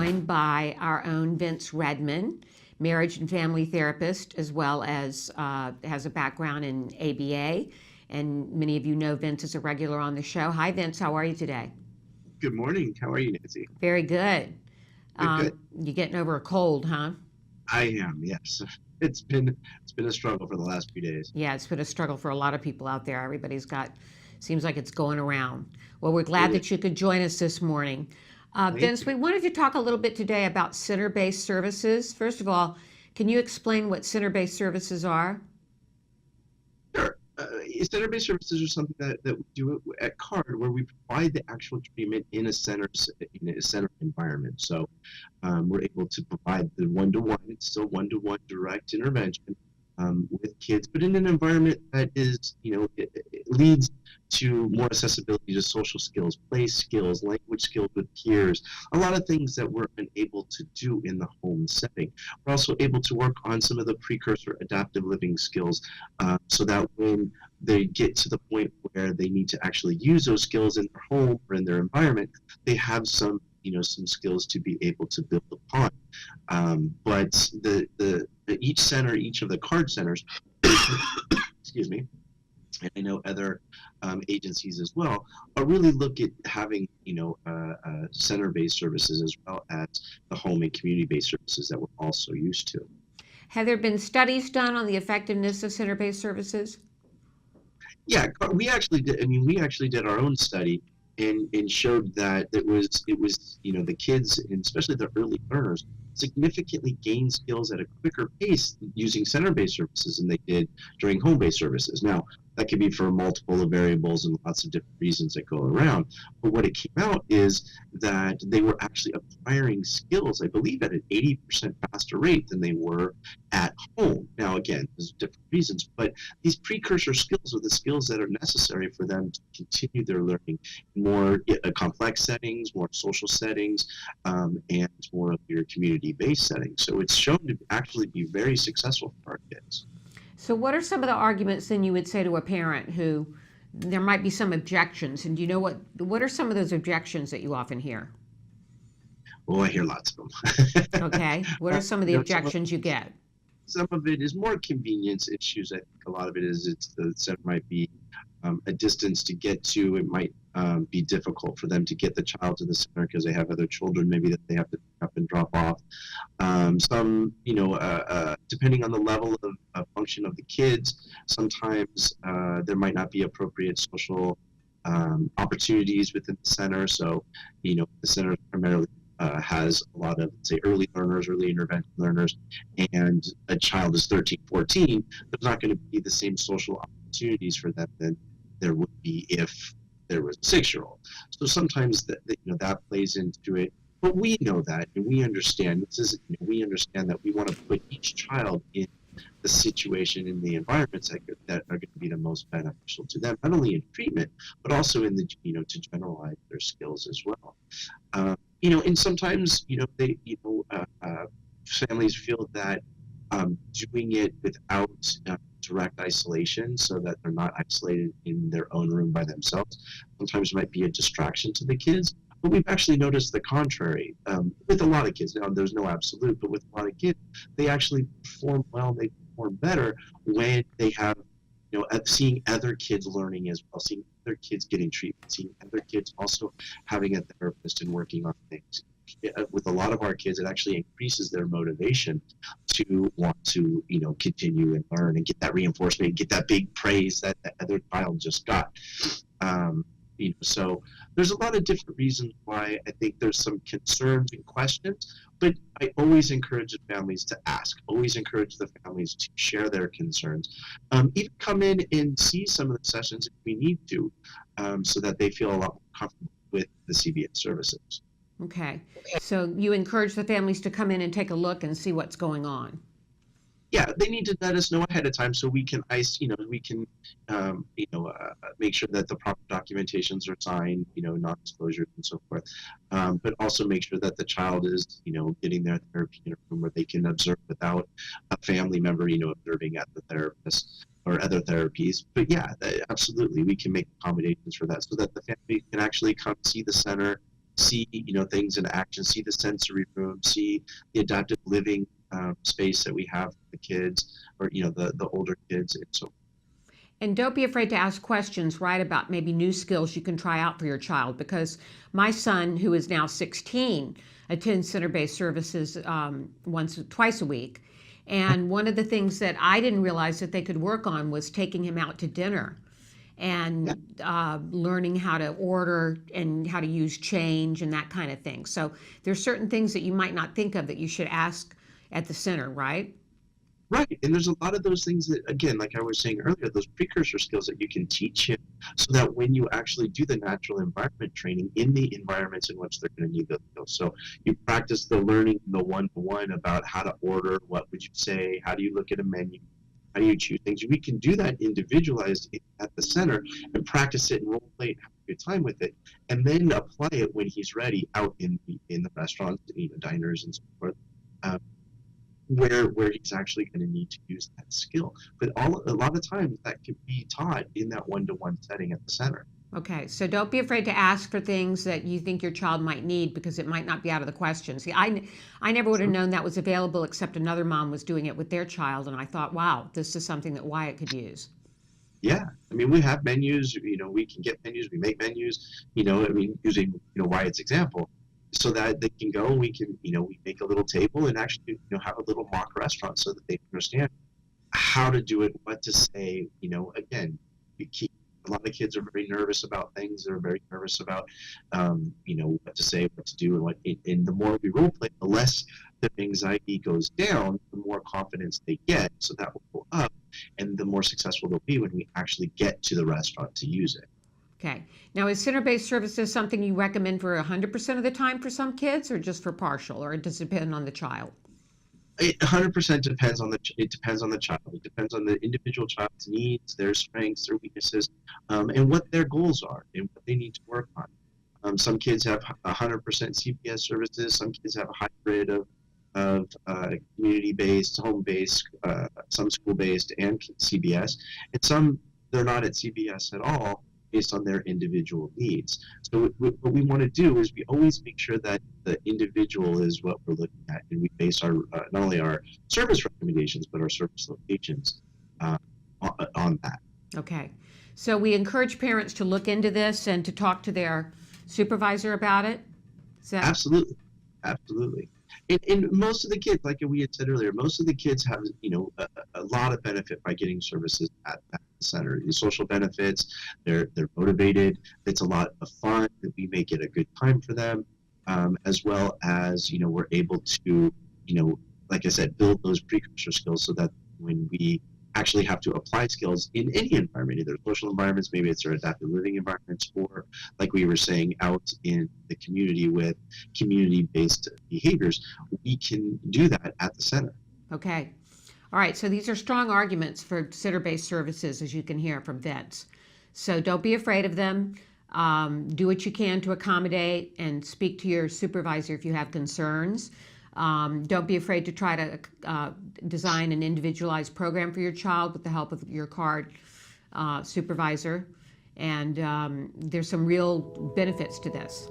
joined by our own Vince Redmond, marriage and family therapist, as well as has a background in ABA. And many of you know Vince is a regular on the show. Hi, Vince. How are you today? Good morning. How are you, Nancy? Very good. Good, good. You getting over a cold, huh? I am, yes. It's been a struggle for the last few days. Yeah, it's been a struggle for a lot of people out there. Everybody's got, seems like it's going around. Well, we're It glad is. that you could join us this morning. Thank Vince, you. we wanted to talk a little bit today about center-based services. First of all, can you explain what center-based services are? Sure. Center-based services are something that we do at CARD, where we provide the actual treatment in a center environment. So we're able to provide the one-to-one. It's still one-to-one direct intervention with kids, but in an environment that is, it leads to more accessibility to social skills, play skills, language skills with peers, a lot of things that we're unable to do in the home setting. We're also able to work on some of the precursor adaptive living skills so that when they get to the point where they need to actually use those skills in their home or in their environment, they have some skills to be able to build upon. But each center, each of the card centers, excuse me, and I know other agencies as well, are really look at having center-based services as well as the home and community-based services that we're also used to. Have there been studies done on the effectiveness of center-based services? Yeah, we actually did. I mean, we actually did our own study and showed that it was the kids, and especially the early learners, significantly gained skills at a quicker pace using center-based services than they did during home-based services. Now, that could be for multiple of variables and lots of different reasons that go around. But what it came out is that they were actually acquiring skills, I believe, at an 80% faster rate than they were at home. Now, again, there's different reasons, but these precursor skills are the skills that are necessary for them to continue their learning in more complex settings, more social settings, and more of your community-based settings. So it's shown to actually be very successful for our kids. So, what are some of the arguments then you would say to a parent who there might be some objections? And do you know what are some of those objections that you often hear? Oh, I hear lots of them. Okay, what are some of the objections you get? Some of it is more convenience issues. I think a lot of it is it's the center might be a distance to get to. It might be difficult for them to get the child to the center because they have other children maybe that they have to pick up and drop off. Depending on the level of function of the kids, sometimes there might not be appropriate social opportunities within the center. So, the center primarily has a lot of, say, early learners, early intervention learners, and a child is 13, 14, there's not going to be the same social opportunities for them than there would be if there was a 6-year-old. So sometimes that plays into it. But we know that, and we understand we understand that we want to put each child in the situation, in the environments that are going to be the most beneficial to them, not only in treatment, but also in the to generalize their skills as well. And sometimes families feel that doing it without direct isolation, so that they're not isolated in their own room by themselves, sometimes might be a distraction to the kids. But we've actually noticed the contrary with a lot of kids. Now, there's no absolute, but with a lot of kids, they actually perform well. They perform better when they have, seeing other kids learning as well, seeing other kids getting treatment, seeing other kids also having a therapist and working on things. With a lot of our kids, it actually increases their motivation to want to, continue and learn and get that reinforcement, get that big praise that the other child just got. So there's a lot of different reasons why I think there's some concerns and questions, but I always encourage the families to ask, always encourage the families to share their concerns, even come in and see some of the sessions if we need to, so that they feel a lot more comfortable with the CBS services. Okay, so you encourage the families to come in and take a look and see what's going on. Yeah, they need to let us know ahead of time so we can make sure that the proper documentations are signed, non-disclosures and so forth. But also make sure that the child is, getting their therapy in a room where they can observe without a family member, observing at the therapist or other therapies. But yeah, absolutely, we can make accommodations for that so that the family can actually come see the center see, things in action, see the sensory room, see the adaptive living space that we have for the kids, or the older kids, and so. And don't be afraid to ask questions, right, about maybe new skills you can try out for your child. Because my son, who is now 16, attends center-based services twice a week. And one of the things that I didn't realize that they could work on was taking him out to dinner Yeah, and learning how to order and how to use change and that kind of thing. So there's certain things that you might not think of that you should ask at the center, right? right. And there's a lot of those things that, again, like I was saying earlier, those precursor skills that you can teach him, so that when you actually do the natural environment training in the environments in which they're going to need those skills. So you practice the learning, the one-to-one about how to order, what would you say, how do you look at a menu, how do you choose things. We can do that individualized at the center and practice it and role play and have a good time with it, and then apply it when he's ready out in the restaurants, diners and so forth. Um, where he's actually going to need to use that skill. But a lot of times that can be taught in that one-to-one setting at the center. Okay, so don't be afraid to ask for things that you think your child might need because it might not be out of the question. See, I never would have Sure. known that was available except another mom was doing it with their child, and I thought, wow, this is something that Wyatt could use. Yeah, I mean, we have menus. We can get menus. We make menus. I mean, using Wyatt's example, so that they can go. We can we make a little table and actually have a little mock restaurant so that they understand how to do it, what to say. Again, you keep, a lot of kids are very nervous about things. They're very nervous about, what to say, what to do, and And the more we role play, the less their anxiety goes down, the more confidence they get. So that will go up, and the more successful they'll be when we actually get to the restaurant to use it. Okay, now is center-based services something you recommend for 100% of the time for some kids or just for partial, or does it depend on the child? It 100% depends on it depends on the child. It depends on the individual child's needs, their strengths, their weaknesses, and what their goals are and what they need to work on. Some kids have 100% CPS services. Some kids have a hybrid of community-based, home-based, some school-based, and CBS, and some they're not at CBS at all based on their individual needs. So what we want to do is we always make sure that the individual is what we're looking at, and we base our not only our service recommendations but our service locations uh, on that. Okay, so we encourage parents to look into this and to talk to their supervisor about it. Is that Absolutely, absolutely. And most of the kids, like we had said earlier, most of the kids have a lot of benefit by getting services at the center. The social benefits, they're motivated. It's a lot of fun. We make it a good time for them, as well as we're able to like I said, build those precursor skills so that when we actually have to apply skills in any environment, either social environments, maybe it's our adaptive living environments, or like we were saying, out in the community with community-based behaviors, we can do that at the center. okay? All right, so these are strong arguments for center-based services, as you can hear from vets. So don't be afraid of them. Do what you can to accommodate and speak to your supervisor if you have concerns. Don't be afraid to try to design an individualized program for your child with the help of your CARD supervisor. And there's some real benefits to this.